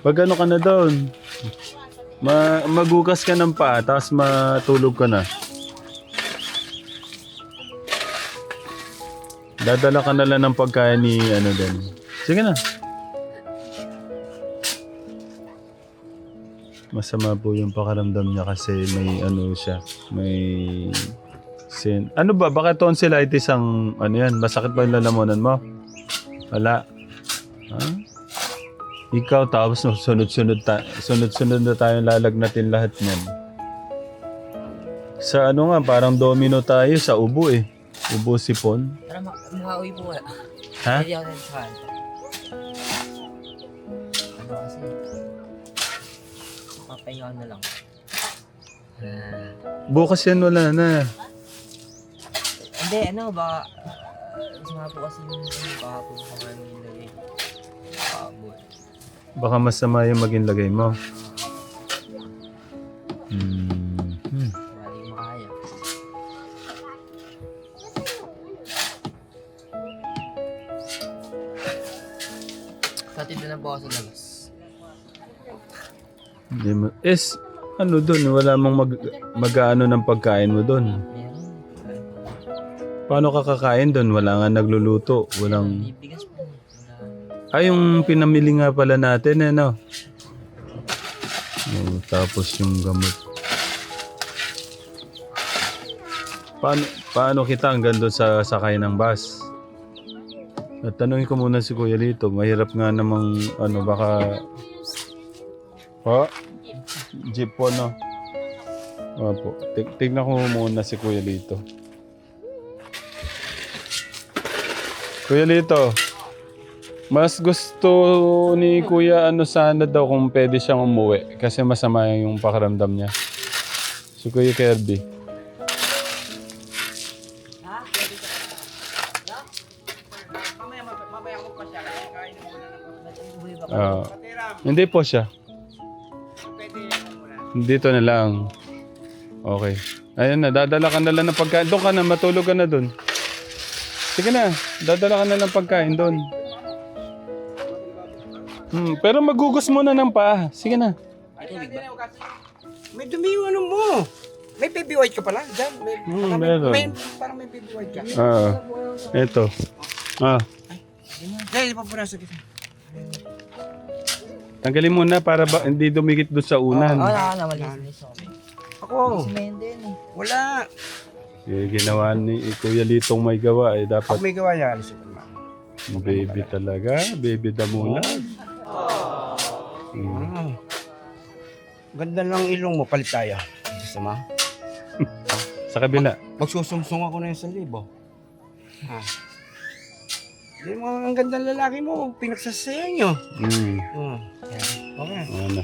Pag ano ka na doon, magugas ka ng paa, tapos matulog ka na. Dadala ka na lang ng pagkain ni ano din. Sige na. Masama po yung pakaramdam niya kasi may ano siya, may ano ba? Baka tonsillitis ang ano yan? Masakit ba yung lalamunan mo? Wala. Ha? Ikaw tapos sunod-sunod na tayong lalagnatin lahat niyan. Sa ano nga, parang domino tayo sa ubo eh. Ubo sipon. Para makauwi po wala. Ha? Hindi ako nagsahan. Ano kasi? Papahinga na lang. Bukas yan wala na. Hindi, ano ba? Masama po kasi yung baka po sa mga nilagay. Baka masama yung maging lagay mo. Hindi ko makaya. Katid na po ako sa labas. Hindi mo, ano doon? Wala mong mag-ano ng pagkain mo doon. Meron. Paano ka kakain doon? Wala nga nagluluto. Walang... Bibigas po. Wala. Ay, yung pinamili nga pala natin, ano? Tapos yung gamot. Paano kita hanggang doon sa sakay ng bus? At tanungin ko muna si Kuya Lito. Mahirap nga namang, ano, baka... Jeep po, no? Opo. Tignan ko muna si Kuya Lito. Kuya Lito, mas gusto ni Kuya ano sana daw kung pwede siyang umuwi kasi masama yung pakaramdam niya. Si Kuya Kirby. Hindi po siya. Dito na lang. Okay. Ayan na, dadala ka na lang ng pagkain. Doon ka na, matulog ka na doon. Sige na, dadala ka na lang pagkain doon. Pero magugos muna ng paa. Sige na. May dumi yung ano mo. May baby white ka pala. Diyan. Meron. Parang may baby white ka. Ito. Dahil ipapurasa kita. Tanggalin muna para hindi dumikit doon sa unan. Wala, malinis ako. Ako. Si Menden eh. Wala. Ginawa ni Kuya Litong may gawa Ako dapat may gawa yan. baby talaga. Baby damulag. Ganda lang ilong mo. Palit tayo. Sama. Sa kabila. Magsusumsong ako na yung 1,000. Hindi mo, ang ganda ng lalaki mo. Pinagsasaya nyo. Okay. Ano.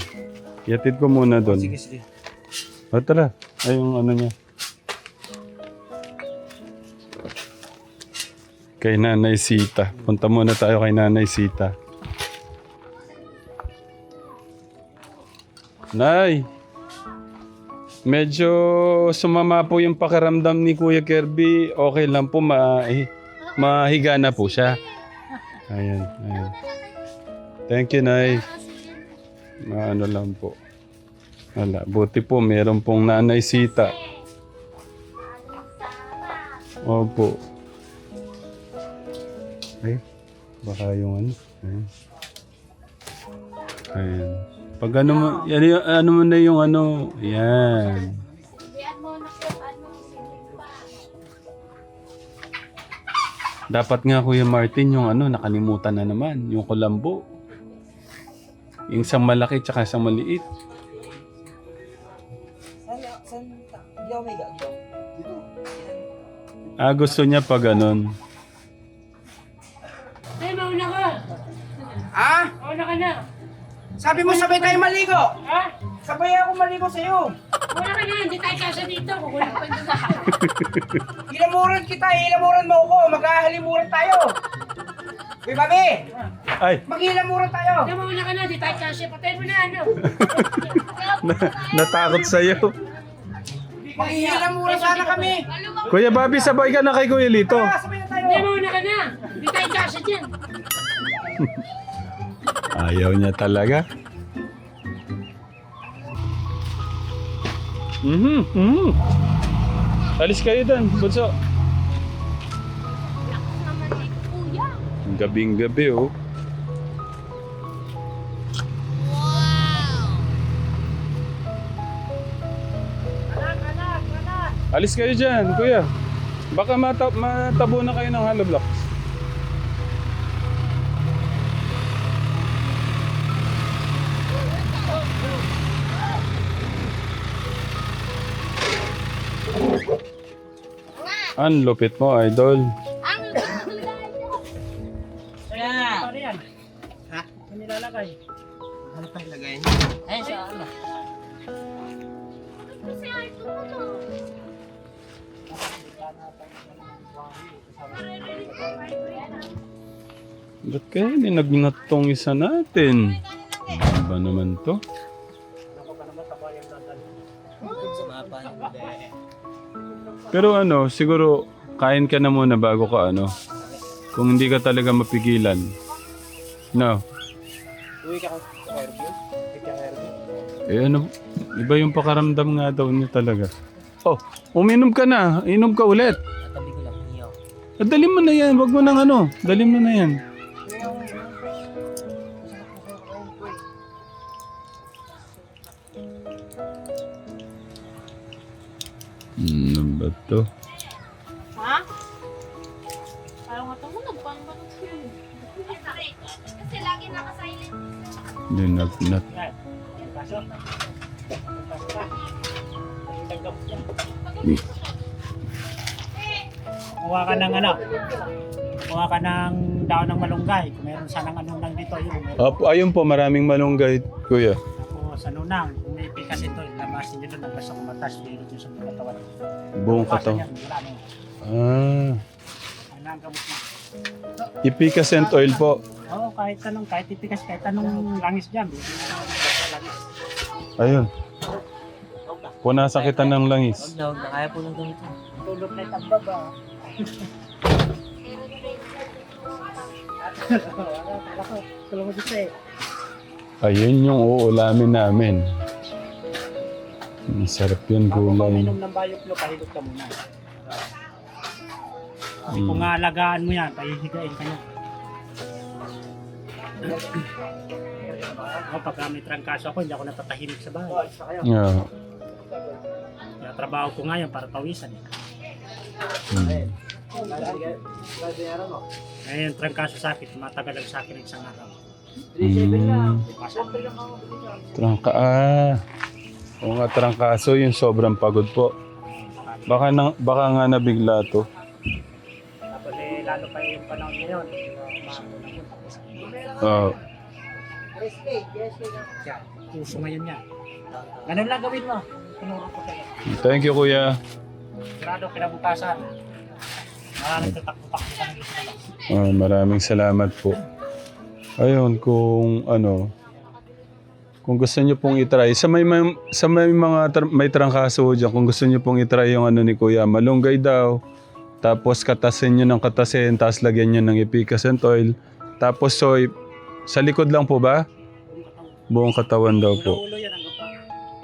Yatid ko muna doon. Sige, sige. Tara. Ay, yung ano niya. Kay Nanay Sita. Punta muna tayo kay Nanay Sita. Nay! Medyo sumama po yung pakiramdam ni Kuya Kirby. Okay lang po, mahiga na po siya. Ayan, ayan. Thank you, Nay. Ano lang po. Wala, buti po meron pong Nanay Sita. Opo. Ay, baka yung ano. Ayan. Ayan. Pag ano mo, ano mo na yung ano. Yan. Dapat nga Kuya Martin yung ano, nakalimutan na naman. Yung kulambo. Yung isang malaki tsaka isang maliit. Hindi ako may gagawin. Gusto niya pa ganon. Ay, mauna ka. Ah? Mauna ka na. Sabi mo sabay tayo maligo. Ha? Sabay ako maligo sa'yo. Mauna ka na. Hindi tayo kasya dito. Kukulang pa ito. Ilamuran kita, ilamuran mo ako. Maghahalimuran tayo. Uy, Babi! Ay, Maghilamuran tayo. Ay, mauna ka na. Hindi tayo kasya. Patayin mo na ano. natakot sa'yo. Maghilamuran sana kami. Kuya Bobby, sabay ka na kay Kuya Lito. Sabay na tayo. Hindi, mauna ka na. Hindi tayo kasya dyan. Ayaw niya talaga. Alis kayo dun, bunso. Naman dito, kuya. Gabing gabi, oh. Alis kayo dyan, kuya. Baka matabo na kayo ng hollow blocks. Ang lupit mo, idol. Ano yan? Ha? Ano nilalagay? Ano pa ilagay? Ay, sa ano? Ba't kaya ninagnat tong isa natin? Ano ba naman to? Sumapa yung bude. Pero ano, siguro kain ka na muna bago ka ano. Kung hindi ka talaga mapigilan. No. Uwi ka sa Fairview? Eh ano, iba yung pakaramdam nga daw niya talaga. Oh, uminom ka na. Inom ka ulit. Natabi ko lang, hiyaw. Dali mo na yan. Wag mo nang ano. Dali mo na yan. Ano ba to? Ha? Parang matulog. Parang matulog. Kasi lagi naka-silent. Dinagnat. Kuha ka ng ano? Kuha ka ng daon ng malunggay. Kung meron sanang anong lang dito, yun. Meron. Ayun po, maraming malunggay, kuya. Tapos ano nang, kung may pikas ito, lamasin nyo doon, nabasa kumatas, lilit yung sa mga katawan. Buong Labasan katawan. yan, wala nang, Ah, ang gamot na. ipicascent oil po. Oo, kahit anong, kahit ipikas, kahit anong langis dyan. Langis. Ayun. Punasakitan ng langis. Huwag na, huwag na. Kaya po ng ganito. Tulog na itang baba. Tulog mo dito eh. Ayun yung uulamin namin. Masarap yun, Bago ka gulay. uminom ng bayoklo, pahilot ka muna. Kung alagaan mo yan, pahihigain ka niya. Ako, pagka may trangkaso ako, hindi ako natatahimik sa bahay. Yeah. Kaya trabaho ko ngayon para pawisan. Ngayon, trangkaso sa akin, tumatagal lang sa akin ng isang araw. Trangka. Oo nga, trangkaso yung sobrang pagod po. Baka nga nabigla to. Tapos lalo pa yung panahon ngayon. Kaya, puso ngayon niya. Ganun lang gawin mo. Tinuro ko sa'yo. Thank you, kuya. Sigurado kinabukasan. Maraming tatakbo-takbo ka ng gusto. Maraming salamat po. Ayun, kung ano, kung gusto niyo pong itry, sa may mga may trangkaso dyan, kung gusto niyo pong itry yung ano ni kuya, malunggay daw, tapos katasin niyo ng katasin, tapos lagyan niyo ng epicacent oil, tapos soy, sa likod lang po ba? Buong katawan daw po. Ulo yan ang gapa.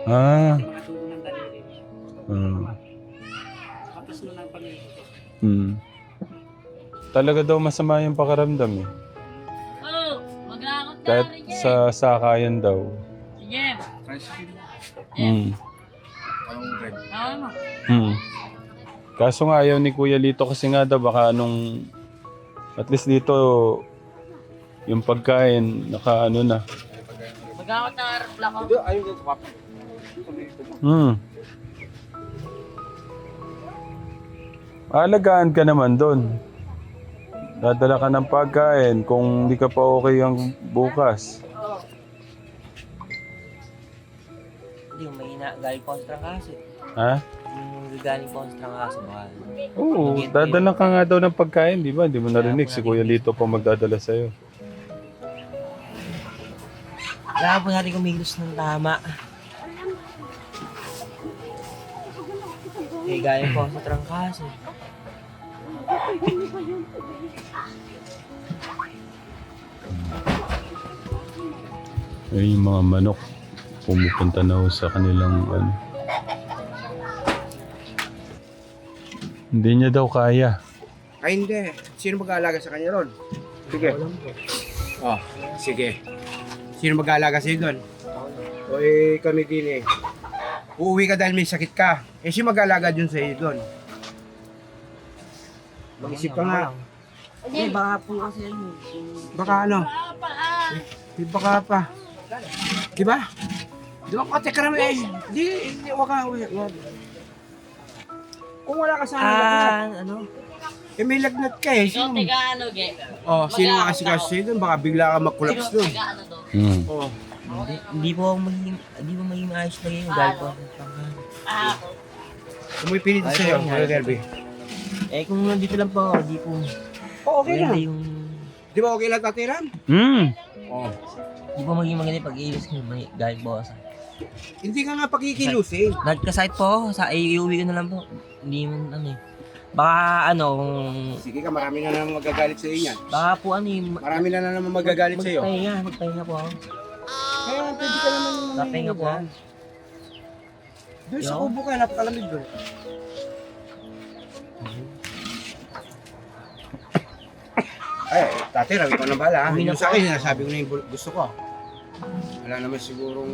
Ah, Mga dugo ng daliri. Tapos nun ang panginoon. Talaga daw masama yung pakaramdam eh. Oh, mag-aakot ka Kahit rin yan. sa sakayan daw. Sige. Mm. Tama mo. Kaso nga ayaw ni Kuya Lito kasi nga daw baka anong at least dito yung pagkain naka ano na. Mag-aakot na harap lang ako. Ayun dito, papa. Alagaan ka naman doon. Dadala ka ng pagkain kung hindi ka pa okay ang bukas. Hindi, may galing po sa trangkaso. Ha? Yung galing po sa trangkaso, baka. Oo, dadala ka nga daw ng pagkain, di ba? Hindi mo narinig si Kuya Lito pa magdadala sa'yo. Kailangan po natin kumilos ng tama. Galing po sa trangkaso. Ay, yung mga manok, pumupunta na ho sa kanilang ano, Hindi niya daw kaya. Ay hindi. Sino mag-aalaga sa kanya ron? Sige. Oh, sige. Sino mag-aalaga sa'yo doon? O kami din eh. Uuwi ka dahil may sakit ka. Sino mag-aalaga dun sa'yo doon? Mag-isip ka nga. Hindi, baka po kasi ano. Baka ano? Baka pa. Diba? Di ba kate ka naman eh. Di, wag ka. Kung wala ka sana lagnat. Ano? May lagnat ka eh. So, Sino? tiga ano, ge? Sino makasikas sa'yo doon? Baka bigla ka mag-collapse doon. Tiga ano to? Oh. Hindi po magiging ayos na yun. Dahil po. Ah, Kung may pinito sa'yo, Kuya Kirby. Kung nandito lang po, hindi po. Okay Maganda lang. yung... Di ba okay lang tatiran? Oh. Hindi po magiging maganda pag-iiwas ko dahil po sa... Hindi ka nga pakikilusin. Nagkasakit po, iuwi ko na lang po. Hindi man ano eh. Baka ano, Sige ka, marami na naman magagalit sa'yo yan. baka po ano eh, Marami na naman magagalit sa'yo. magpahinga po ako. Kaya pwede ka naman Magpahinga po ako. Doon sa Yo. kubo ka, napakalamig doon. Ay, tati, rawi ko na bala. Uwi na Yung sa akin, sinasabi ko na yung gusto ko. Wala naman sigurong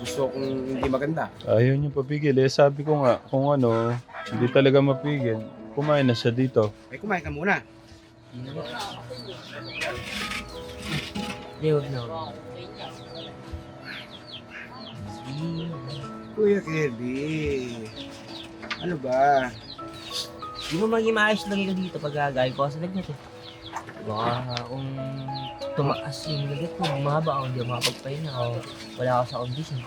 gusto kong hindi maganda. Ayaw niya papigil. Sabi ko nga, kung ano, hindi talaga mapigil. Kumain na siya dito. Ay, kumain ka muna. Hindi, huwag na. Kuya Kirby, ano ba? Di ba magiging maayos lagi ko dito pag gagawin ko sa lagnat eh. Baka kung tumaas yung lagnat ko, mahaba ako, hindi ako makapagpahinga o wala ako sa condition.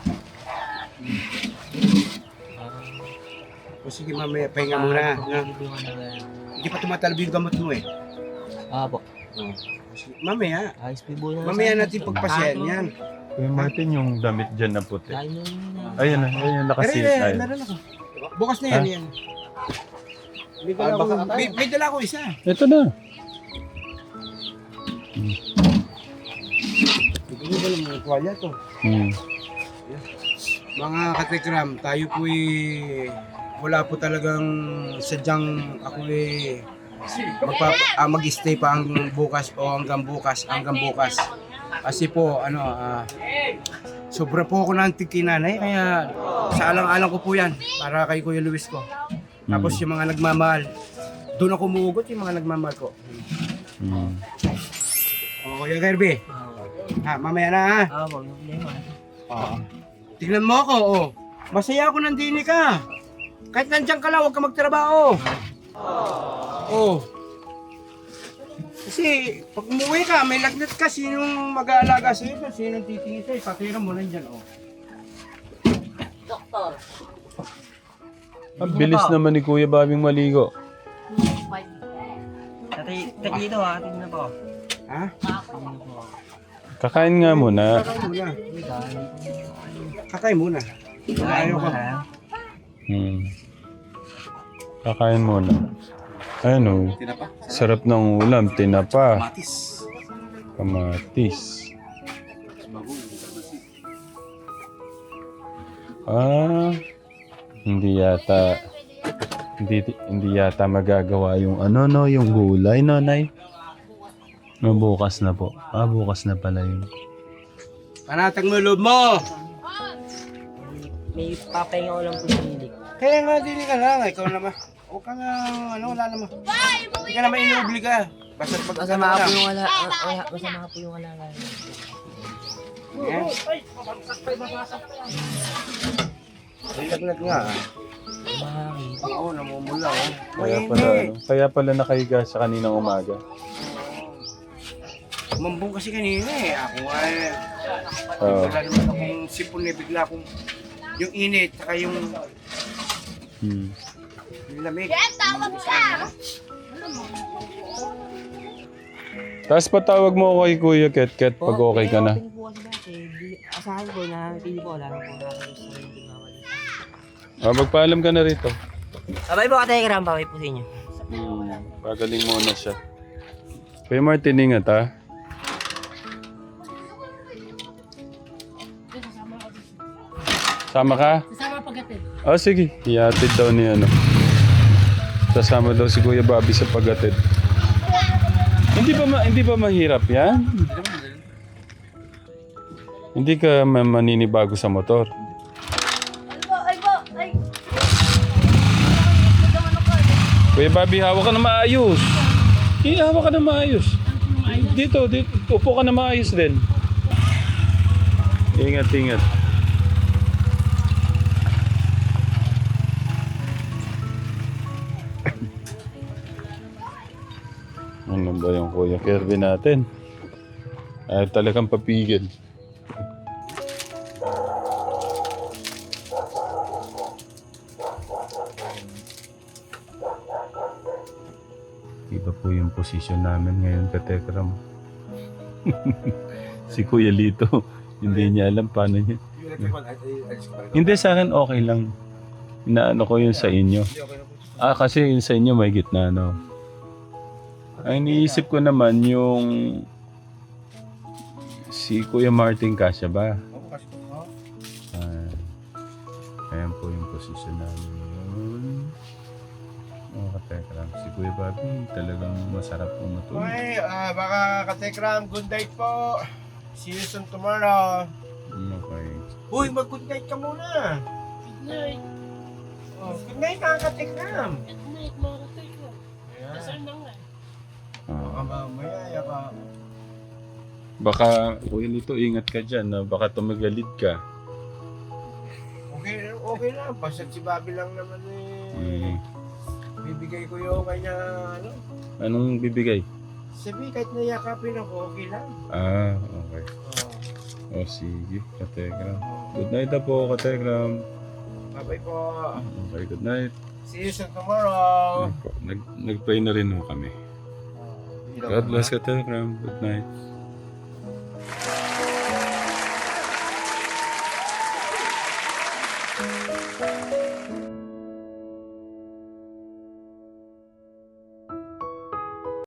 O sige, mamaya, pahinga muna. Na. Hindi pa tumatalab yung gamot mo eh. Po. Sige, mamaya. Ayos po yung Mamaya natin pagpasyan yan. Kuya Martin, yung damit dyan na puti. Kain na. Ayun na, ayun nakasit. Ayun. meron ako. Bukas na yan, yan. May dala ko, may dala ko isa. Ito na. Hindi ko ba ng tuwalya to? Mga katikram, tayo po'y wala po talagang sadyang ako mag-stay pa hanggang bukas o hanggang bukas. Kasi po, sobra po ako ng tikinanay, kaya sa alang-alang ko po yan, para kay Kuya Luis ko. Tapos yung mga nagmamahal, doon ako umuugot yung mga nagmamahal ko. O, Kuya Kirby, mamaya na ha. Huwag na problema. Tingnan mo ako, masaya ako nandini ka. Kahit nandiyan ka lang, huwag ka magtrabaho. Kasi pag umuwi ka, may lagnat ka, sinong mag-aalaga sa iyo? Sinong titingin sa'yo? Patira mo nandiyan, doktor. Ang bilis naman ni Kuya Babing maligo. Dito tingnan na po. Ha? Kakain nga muna. Kakain muna. Ayaw ko. Kakain muna. Ano? Sarap ng ulam. Tinapa. Kamatis. Hindi yata magagawa yung yung gulay, Nay. Bukas na po. Bukas na pala yun. Panatag mo loob mo! May papahinga ko lang po sa hilig. Kaya nga din ka lang, ikaw naman. Huwag ka nga, wala naman. Hindi ka naman inuobliga. Basta't Masama po yung masama po yung alaga. Ay, lagnat nga. Bakit? Oo, namumula. Kaya pala nakahiga sa kaninang umaga. Mambong kasi kanina eh. Ako ay, wala naman akong sipon eh. Bigla akong, yung init, saka yung lamig. Tapos patawag mo kay Kuya Ket pag okay ka na. Asahan ko na, hindi ko alam kung Magpaalam ka na rito. Abay po ka tayo karam, babay po sa inyo. Pagaling muna siya. Kuya Martin, ingat ha. Sama ka? Sasama pagkatid. Sige. Iatid daw ni kasama daw si Kuya Bobby sa paghatid. Hindi ba mahirap yan? Hindi ka maninibago sa motor. Kuya Bobby, hawak ka na maayos. Hawak ka na maayos. Dito, upo ka na maayos din. Ingat, ingat. Ano ba yung Kuya Kirby natin? Ay, talagang papigil. Iba po yung posisyon namin ngayon, Katekram. Si Kuya Lito, hindi niya alam paano niya. Hindi, sa akin okay lang. Inaano ko yun sa inyo. Kasi yun sa inyo may gitna, no? Ang iniisip ko naman yung si Kuya Martin kasya ba? Ayan po yung posisyon namin ngayon. Katekram, si Kuya Bobby talagang masarap po matulog. Okay, baka Katekram, good night po. See you soon tomorrow. Okay. Uy, mag-good night ka muna. Good night. Oh, good night mga Katekram. Good night, mga katay ko. Ayan. Nasaan na nga? Baka mamaya, yaka. Baka, Kuya Lito, ingat ka dyan. Baka tumagalid ka. Okay lang. Basta si Bobby lang naman bibigay ko yung kanya, ano. Anong bibigay? Sabi, kahit nayakapin ako, okay lang. Okay. Sige, Katekram. Good night na po, Katekram. Bye-bye po. Okay, good night. See you soon tomorrow. Nag-pray na rin ho kami. God bless, Katekram. Good night.